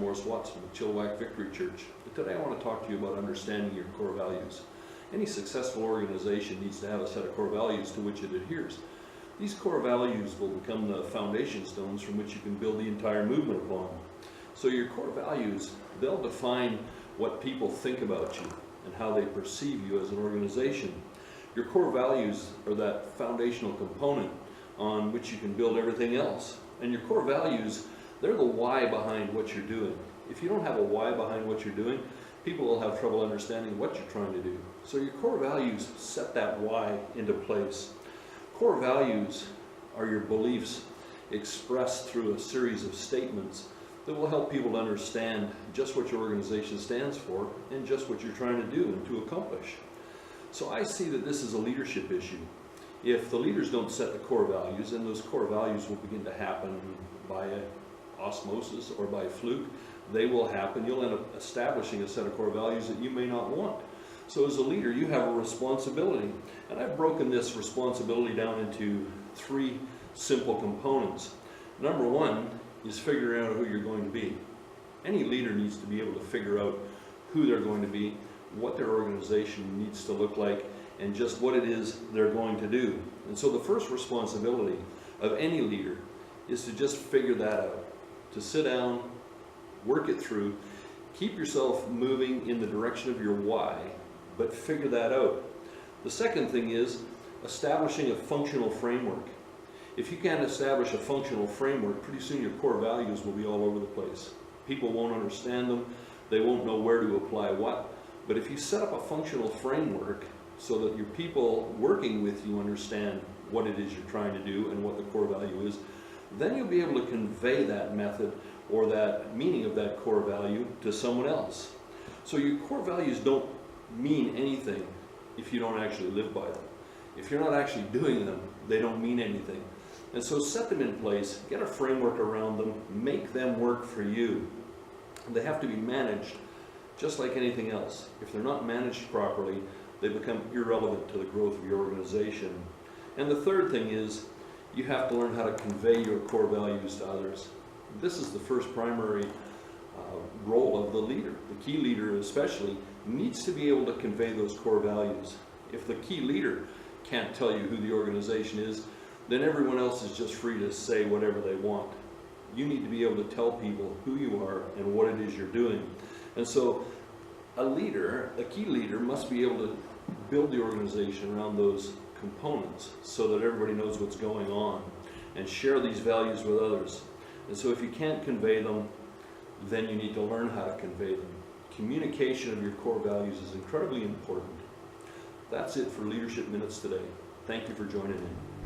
Watson with Chilliwack Victory Church. Today I want to talk to you about understanding your core values. Any successful organization needs to have a set of core values to which it adheres. These core values will become the foundation stones from which you can build the entire movement upon. So your core values, they'll define what people think about you and how they perceive you as an organization. Your core values are that foundational component on which you can build everything else. And your core values, they're the why behind what you're doing. If you don't have a why behind what you're doing, people will have trouble understanding what you're trying to do. So your core values set that why into place. Core values are your beliefs expressed through a series of statements that will help people to understand just what your organization stands for and just what you're trying to do and to accomplish. So I see that this is a leadership issue. If the leaders don't set the core values, then those core values will begin to happen by osmosis or by fluke. They will happen. You'll end up establishing a set of core values that you may not want. So as a leader, you have a responsibility. And I've broken this responsibility down into three simple components. Number one is figuring out who you're going to be. Any leader needs to be able to figure out who they're going to be, what their organization needs to look like, and just what it is they're going to do. And so the first responsibility of any leader is to just figure that out, to sit down, work it through, keep yourself moving in the direction of your why, but figure that out. The second thing is establishing a functional framework. If you can't establish a functional framework, pretty soon your core values will be all over the place. People won't understand them, they won't know where to apply what. But if you set up a functional framework so that your people working with you understand what it is you're trying to do and what the core value is, then you'll be able to convey that method or that meaning of that core value to someone else. So your core values don't mean anything if you don't actually live by them. If you're not actually doing them, they don't mean anything. And so set them in place, get a framework around them, make them work for you. They have to be managed just like anything else. If they're not managed properly, they become irrelevant to the growth of your organization. And the third thing is you have to learn how to convey your core values to others. This is the first primary role of the leader. The key leader especially needs to be able to convey those core values. If the key leader can't tell you who the organization is, then everyone else is just free to say whatever they want. You need to be able to tell people who you are and what it is you're doing. And so a leader, a key leader, must be able to build the organization around those components so that everybody knows what's going on and share these values with others. And so if you can't convey them, then you need to learn how to convey them. Communication of your core values is incredibly important. That's it for Leadership Minutes today. Thank you for joining in.